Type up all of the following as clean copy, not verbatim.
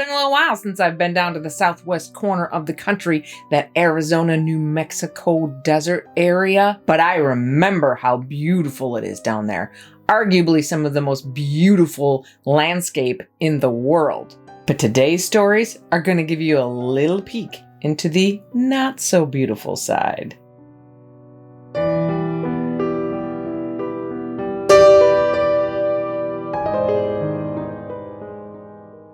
been a little while since I've been down to the southwest corner of the country, that Arizona, New Mexico desert area, but I remember how beautiful it is down there. Arguably some of the most beautiful landscape in the world. But today's stories are going to give you a little peek into the not so beautiful side.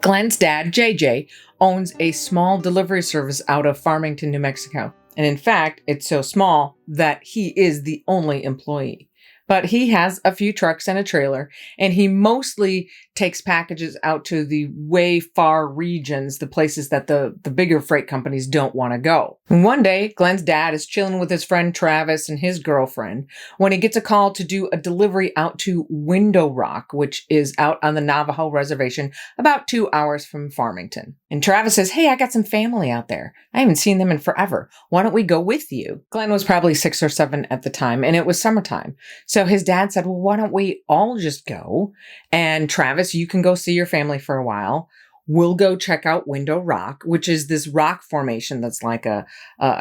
Glenn's dad, JJ, owns a small delivery service out of Farmington, New Mexico. And in fact, it's so small that he is the only employee. But he has a few trucks and a trailer, and he mostly takes packages out to the way far regions, the places that the bigger freight companies don't want to go. And one day, Glenn's dad is chilling with his friend Travis and his girlfriend when he gets a call to do a delivery out to Window Rock, which is out on the Navajo reservation about 2 hours from Farmington. And Travis says, "Hey, I got some family out there. I haven't seen them in forever. Why don't we go with you?" Glenn was probably 6 or 7 at the time, and it was summertime. So his dad said, "Well, why don't we all just go? And Travis, you can go see your family for a while. We'll go check out Window Rock," which is this rock formation that's like a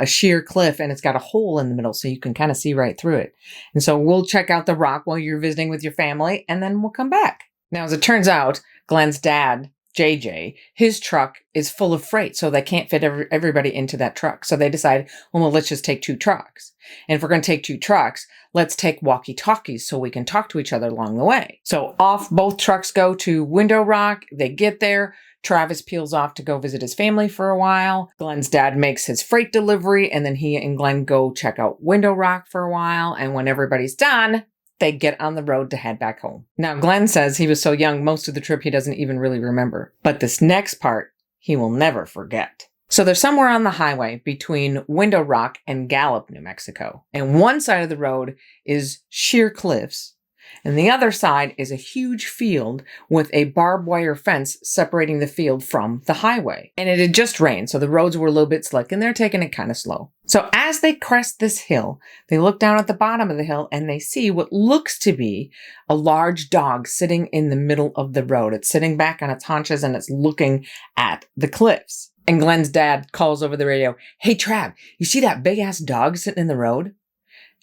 sheer cliff, and it's got a hole in the middle so you can kind of see right through it. And so we'll check out the rock while you're visiting with your family, and then we'll come back. Now, as it turns out, Glenn's dad, JJ, his truck is full of freight, so they can't fit everybody into that truck. So they decided, well, let's just take 2 trucks. And if we're going to take 2 trucks, let's take walkie-talkies so we can talk to each other along the way. So off both trucks go to Window Rock. They get there. Travis peels off to go visit his family for a while. Glenn's dad makes his freight delivery, and then he and Glenn go check out Window Rock for a while. And when everybody's done, they get on the road to head back home. Now, Glenn says he was so young, most of the trip he doesn't even really remember. But this next part, he will never forget. So they're somewhere on the highway between Window Rock and Gallup, New Mexico. And one side of the road is sheer cliffs, and the other side is a huge field with a barbed wire fence separating the field from the highway. And it had just rained, so the roads were a little bit slick, and they're taking it kind of slow. So as they crest this hill, they look down at the bottom of the hill and they see what looks to be a large dog sitting in the middle of the road. It's sitting back on its haunches and it's looking at the cliffs. And Glenn's dad calls over the radio, "Hey, Trav, you see that big-ass dog sitting in the road?"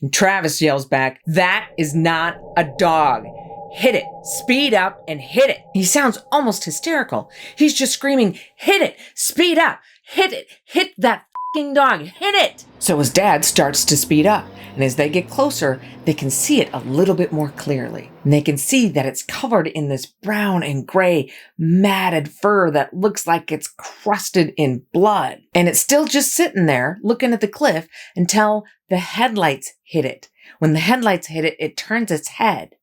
And Travis yells back, "That is not a dog. Hit it. Speed up and hit it." He sounds almost hysterical. He's just screaming, "Hit it. Speed up. Hit it. Hit that f***ing dog. Hit it." So his dad starts to speed up. And as they get closer, they can see it a little bit more clearly. And they can see that it's covered in this brown and gray matted fur that looks like it's crusted in blood. And it's still just sitting there looking at the cliff until the headlights hit it. When the headlights hit it, it turns its head.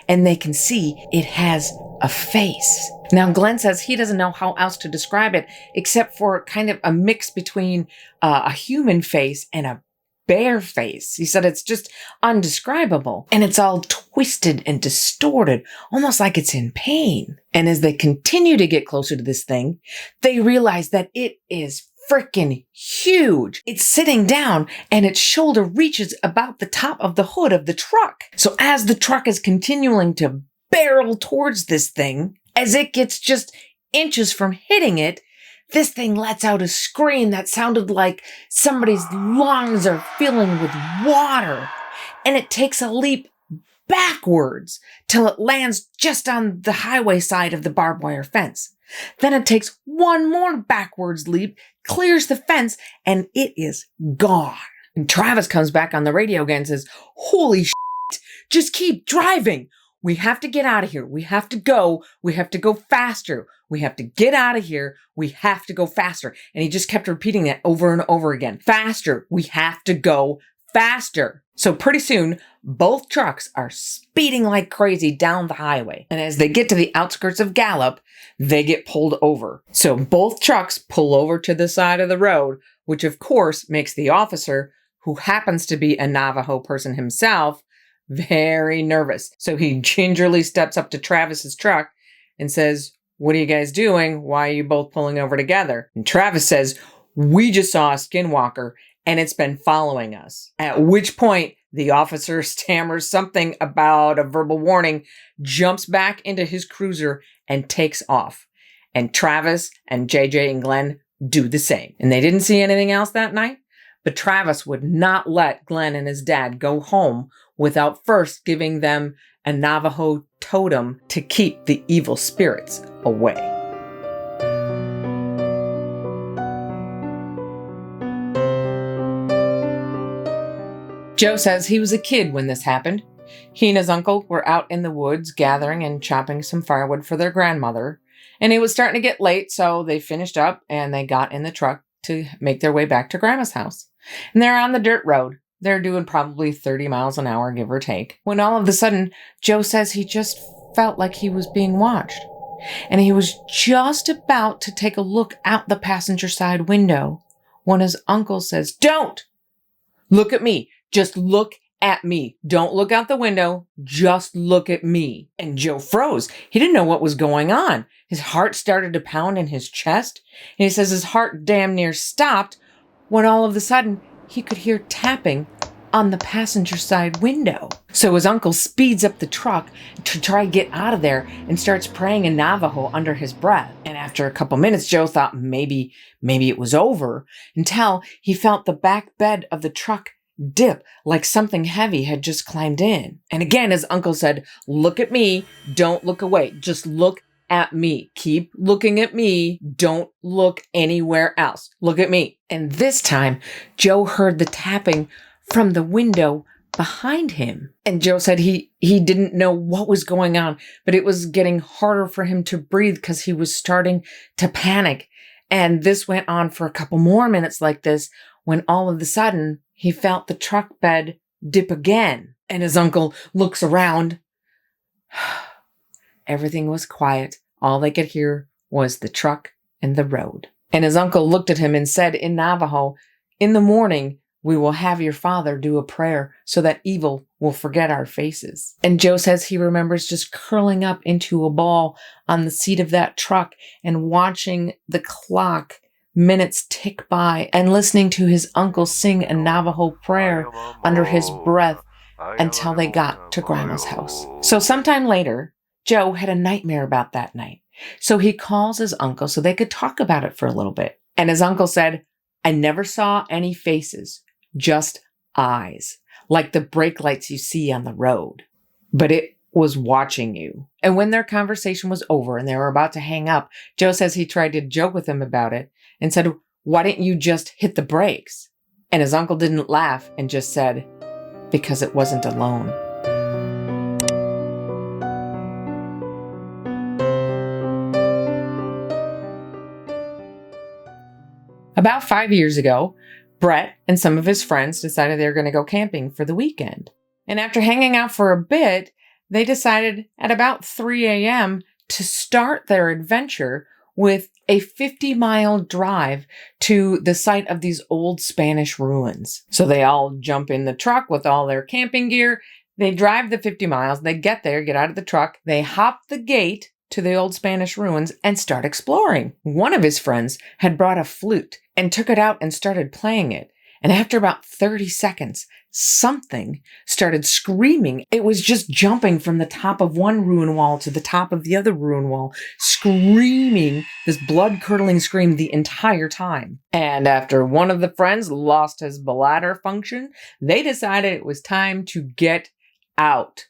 And they can see it has a face. Now, Glenn says he doesn't know how else to describe it except for kind of a mix between a human face and a bear face. He said it's just undescribable, and it's all twisted and distorted, almost like it's in pain. And as they continue to get closer to this thing, they realize that it is freaking huge. It's sitting down and its shoulder reaches about the top of the hood of the truck. So as the truck is continuing to barrel towards this thing, as it gets just inches from hitting it, this thing lets out a scream that sounded like somebody's lungs are filling with water. And it takes a leap backwards till it lands just on the highway side of the barbed wire fence. Then it takes one more backwards leap, clears the fence, and it is gone. And Travis comes back on the radio again and says, "Holy shit, just keep driving. We have to get out of here. We have to go. We have to go faster. We have to get out of here. We have to go faster." And he just kept repeating that over and over again. Faster. We have to go faster. So pretty soon, both trucks are speeding like crazy down the highway. And as they get to the outskirts of Gallup, they get pulled over. So both trucks pull over to the side of the road, which of course makes the officer, who happens to be a Navajo person himself, very nervous. So he gingerly steps up to Travis's truck and says, "What are you guys doing? Why are you both pulling over together?" And Travis says, "We just saw a skinwalker and it's been following us." At which point the officer stammers something about a verbal warning, jumps back into his cruiser and takes off. And Travis and JJ and Glenn do the same. And they didn't see anything else that night, but Travis would not let Glenn and his dad go home without first giving them a Navajo totem to keep the evil spirits away. Joe says he was a kid when this happened. He and his uncle were out in the woods gathering and chopping some firewood for their grandmother. And it was starting to get late, so they finished up and they got in the truck to make their way back to Grandma's house. And they're on the dirt road. They're doing probably 30 miles an hour, give or take, when all of a sudden, Joe says he just felt like he was being watched. And he was just about to take a look out the passenger side window when his uncle says, "Don't! Look at me. Just look at me. Don't look out the window. Just look at me." And Joe froze. He didn't know what was going on. His heart started to pound in his chest. And he says his heart damn near stopped when all of a sudden he could hear tapping on the passenger side window. So his uncle speeds up the truck to try to get out of there and starts praying in Navajo under his breath. And after a couple minutes, Joe thought maybe it was over until he felt the back bed of the truck dip like something heavy had just climbed in. And again, his uncle said, "Look at me. Don't look away. Just look at me. Keep looking at me. Don't look anywhere else. Look at me." And this time, Joe heard the tapping from the window behind him. And Joe said he didn't know what was going on, but it was getting harder for him to breathe because he was starting to panic. And this went on for a couple more minutes like this when all of a sudden he felt the truck bed dip again. And his uncle looks around. Everything was quiet. All they could hear was the truck and the road. And his uncle looked at him and said in Navajo, "In the morning, we will have your father do a prayer so that evil will forget our faces." And Joe says he remembers just curling up into a ball on the seat of that truck and watching the clock minutes tick by and listening to his uncle sing a Navajo prayer under his breath until they got to Grandma's house. So sometime later, Joe had a nightmare about that night. So he calls his uncle so they could talk about it for a little bit. And his uncle said, "I never saw any faces, just eyes, like the brake lights you see on the road. But it was watching you." And when their conversation was over and they were about to hang up, Joe says he tried to joke with him about it and said, "Why didn't you just hit the brakes?" And his uncle didn't laugh and just said, "Because it wasn't alone." About 5 years ago, Brett and some of his friends decided they were going to go camping for the weekend. And after hanging out for a bit, they decided at about 3 a.m. to start their adventure with a 50-mile drive to the site of these old Spanish ruins. So they all jump in the truck with all their camping gear. They drive the 50 miles. They get there, get out of the truck. They hop the gate to the old Spanish ruins and start exploring. One of his friends had brought a flute and took it out and started playing it. And after about 30 seconds, something started screaming. It was just jumping from the top of one ruin wall to the top of the other ruin wall, screaming this blood-curdling scream the entire time. And after one of the friends lost his bladder function, they decided it was time to get out.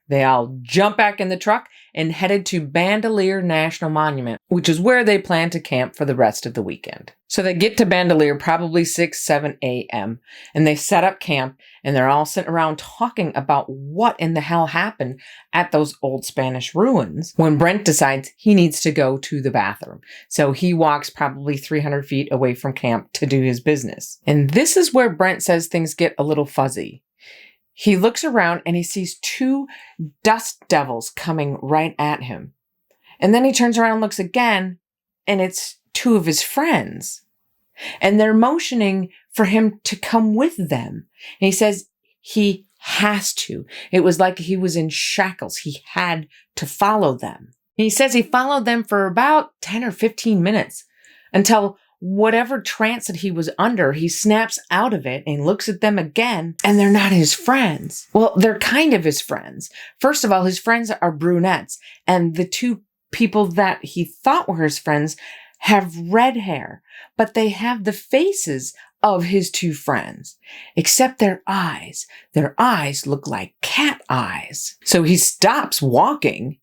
They all jumped back in the truck and headed to Bandelier National Monument, which is where they plan to camp for the rest of the weekend. So they get to Bandelier probably 6, 7 a.m. and they set up camp and they're all sitting around talking about what in the hell happened at those old Spanish ruins when Brent decides he needs to go to the bathroom. So he walks probably 300 feet away from camp to do his business. And this is where Brent says things get a little fuzzy. He looks around and he sees 2 dust devils coming right at him. And then he turns around and looks again, and it's 2 of his friends. And they're motioning for him to come with them. And he says he has to. It was like he was in shackles. He had to follow them. And he says he followed them for about 10 or 15 minutes until whatever trance that he was under, he snaps out of it and looks at them again, and they're not his friends. Well, they're kind of his friends. First of all, his friends are brunettes, and the 2 people that he thought were his friends have red hair, but they have the faces of his two friends, except their eyes. Their eyes look like cat eyes. So he stops walking,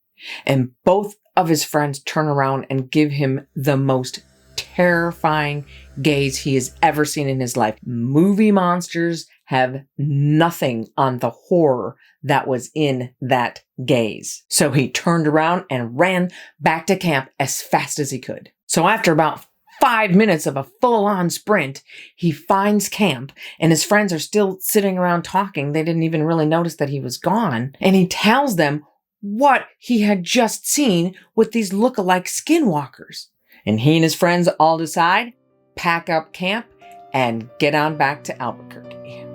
and both of his friends turn around and give him the most terrifying gaze he has ever seen in his life. Movie monsters have nothing on the horror that was in that gaze. So he turned around and ran back to camp as fast as he could. So after about 5 minutes of a full-on sprint, he finds camp, and his friends are still sitting around talking. They didn't even really notice that he was gone. And he tells them what he had just seen with these look-alike skinwalkers. And he and his friends all decide, pack up camp, and get on back to Albuquerque.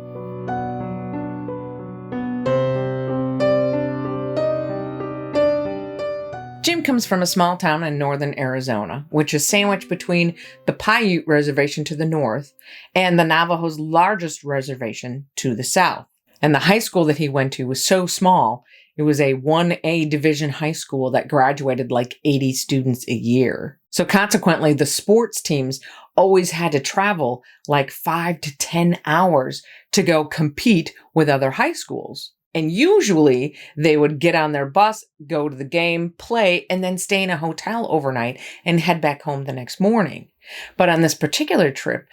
Jim comes from a small town in northern Arizona, which is sandwiched between the Paiute Reservation to the north and the Navajo's largest reservation to the south. And the high school that he went to was so small, it was a 1A division high school that graduated like 80 students a year. So consequently, the sports teams always had to travel like 5 to 10 hours to go compete with other high schools. And usually they would get on their bus, go to the game, play, and then stay in a hotel overnight and head back home the next morning. But on this particular trip,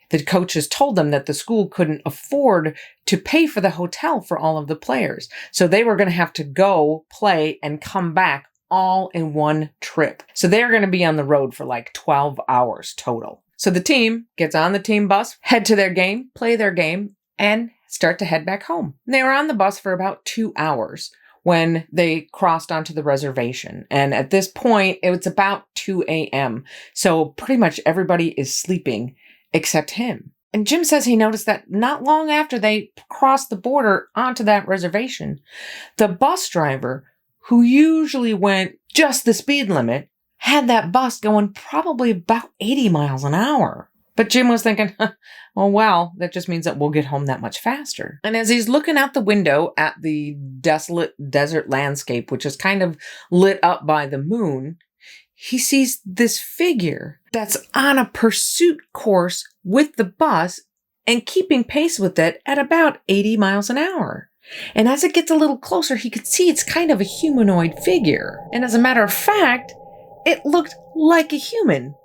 the coaches told them that the school couldn't afford to pay for the hotel for all of the players. So they were going to have to go play and come back all in one trip. So they're going to be on the road for like 12 hours total. So the team gets on the team bus, head to their game, play their game, and start to head back home. They were on the bus for about 2 hours when they crossed onto the reservation. And at this point, it was about 2 a.m. So pretty much everybody is sleeping except him. And Jim says he noticed that not long after they crossed the border onto that reservation, the bus driver, who usually went just the speed limit, had that bus going probably about 80 miles an hour. But Jim was thinking, oh, well, that just means that we'll get home that much faster. And as he's looking out the window at the desolate desert landscape, which is kind of lit up by the moon, he sees this figure that's on a pursuit course with the bus and keeping pace with it at about 80 miles an hour. And as it gets a little closer, he could see it's kind of a humanoid figure. And as a matter of fact, it looked like a human,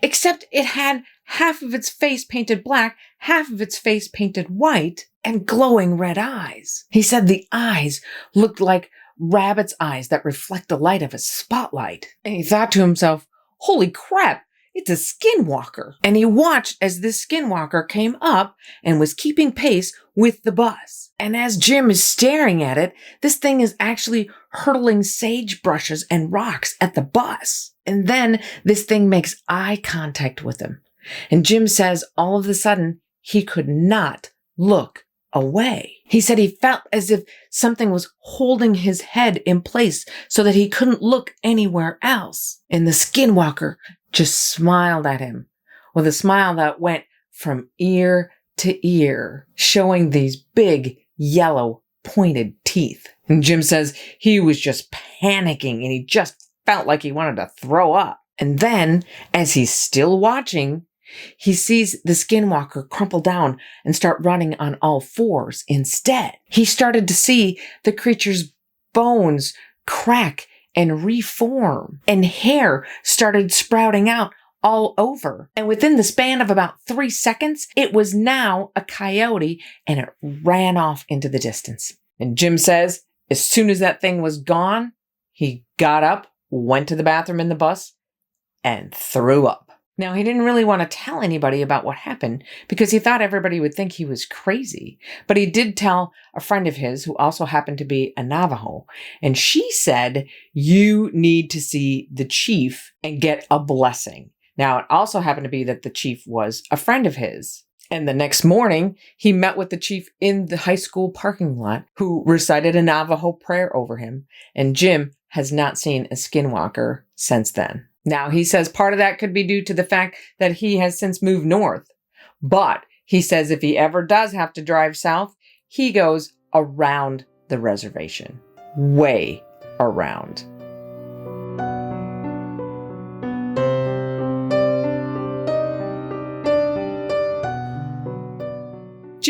except it had half of its face painted black, half of its face painted white, and glowing red eyes. He said the eyes looked like rabbit's eyes that reflect the light of a spotlight. And he thought to himself, holy crap, it's a skinwalker. And he watched as this skinwalker came up and was keeping pace with the bus. And as Jim is staring at it, this thing is actually hurtling sagebrushes and rocks at the bus. And then this thing makes eye contact with him. And Jim says all of a sudden he could not look away. He said he felt as if something was holding his head in place so that he couldn't look anywhere else. And the skinwalker just smiled at him with a smile that went from ear to ear, showing these big yellow pointed teeth. And Jim says he was just panicking and he just felt like he wanted to throw up. And then, as he's still watching, he sees the skinwalker crumple down and start running on all fours instead. He started to see the creature's bones crack and reform, and hair started sprouting out all over. And within the span of about 3 seconds, it was now a coyote and it ran off into the distance. And Jim says, as soon as that thing was gone, he got up, went to the bathroom in the bus, and threw up. Now, he didn't really want to tell anybody about what happened because he thought everybody would think he was crazy. But he did tell a friend of his who also happened to be a Navajo. And she said, you need to see the chief and get a blessing. Now, it also happened to be that the chief was a friend of his. And the next morning, he met with the chief in the high school parking lot who recited a Navajo prayer over him. And Jim has not seen a skinwalker since then. Now, he says part of that could be due to the fact that he has since moved north. But he says if he ever does have to drive south, he goes around the reservation. Way around.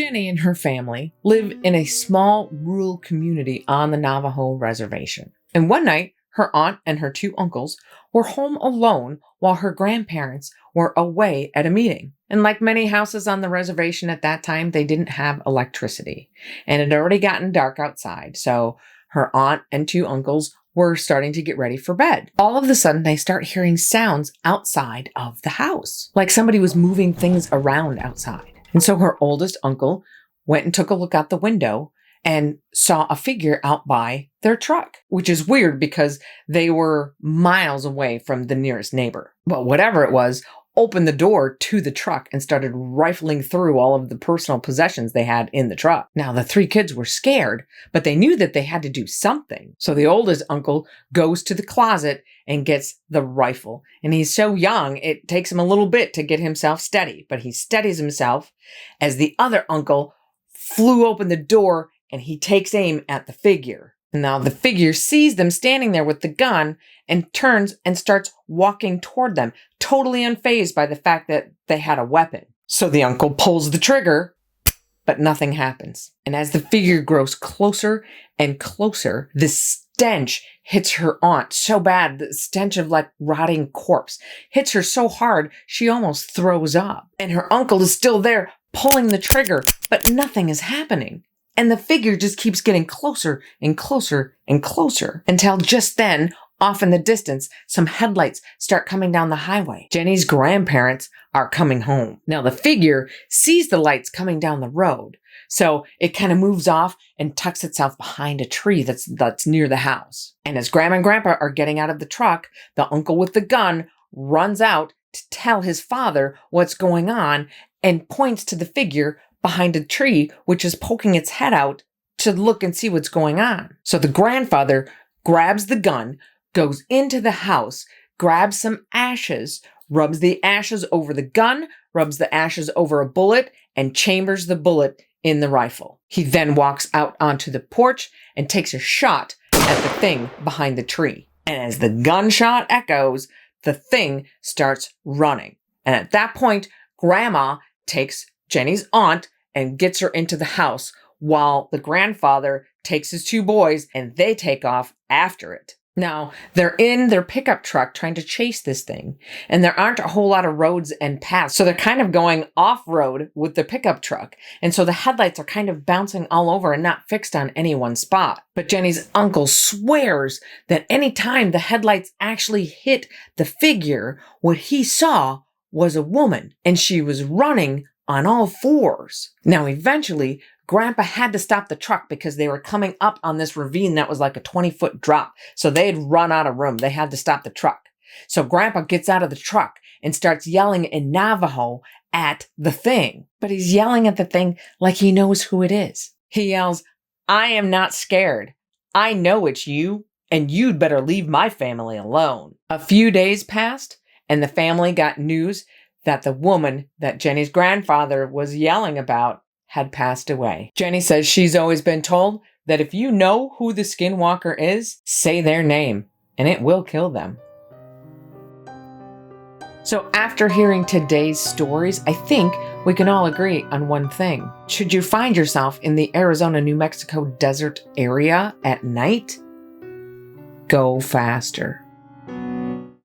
Jenny and her family live in a small rural community on the Navajo reservation. And one night, her aunt and her two uncles were home alone while her grandparents were away at a meeting. And like many houses on the reservation at that time, they didn't have electricity. And it had already gotten dark outside, so her aunt and two uncles were starting to get ready for bed. All of a sudden, they start hearing sounds outside of the house, like somebody was moving things around outside. And so her oldest uncle went and took a look out the window and saw a figure out by their truck, which is weird because they were miles away from the nearest neighbor. But whatever it was, opened the door to the truck and started rifling through all of the personal possessions they had in the truck. Now, the three kids were scared, but they knew that they had to do something. So the oldest uncle goes to the closet and gets the rifle. And he's so young, it takes him a little bit to get himself steady, but he steadies himself as the other uncle flew open the door and he takes aim at the figure. And now the figure sees them standing there with the gun and turns and starts walking toward them, totally unfazed by the fact that they had a weapon. So the uncle pulls the trigger, but nothing happens. And as the figure grows closer and closer, the stench hits her aunt so bad, the stench of like rotting corpse hits her so hard, she almost throws up. And her uncle is still there pulling the trigger, but nothing is happening. And the figure just keeps getting closer and closer and closer until just then, off in the distance, some headlights start coming down the highway. Jenny's grandparents are coming home. Now the figure sees the lights coming down the road, so it kind of moves off and tucks itself behind a tree that's near the house. And as Grandma and Grandpa are getting out of the truck, the uncle with the gun runs out to tell his father what's going on and points to the figure behind a tree, which is poking its head out to look and see what's going on. So the grandfather grabs the gun, goes into the house, grabs some ashes, rubs the ashes over the gun, rubs the ashes over a bullet, and chambers the bullet in the rifle. He then walks out onto the porch and takes a shot at the thing behind the tree. And as the gunshot echoes, the thing starts running. And at that point, Grandma takes Jenny's aunt and gets her into the house while the grandfather takes his two boys and they take off after it. Now, they're in their pickup truck trying to chase this thing, and there aren't a whole lot of roads and paths, so they're kind of going off-road with the pickup truck, and so the headlights are kind of bouncing all over and not fixed on any one spot. But Jenny's uncle swears that any time the headlights actually hit the figure, what he saw was a woman, and she was running on all fours. Now, eventually, Grandpa had to stop the truck because they were coming up on this ravine that was like a 20-foot drop. So they had run out of room. They had to stop the truck. So Grandpa gets out of the truck and starts yelling in Navajo at the thing. But he's yelling at the thing like he knows who it is. He yells, "I am not scared. I know it's you, and you'd better leave my family alone." A few days passed, and the family got news that the woman that Jenny's grandfather was yelling about had passed away. Jenny says she's always been told that if you know who the skinwalker is, say their name, and it will kill them. So after hearing today's stories, I think we can all agree on one thing. Should you find yourself in the Arizona, New Mexico desert area at night, go faster.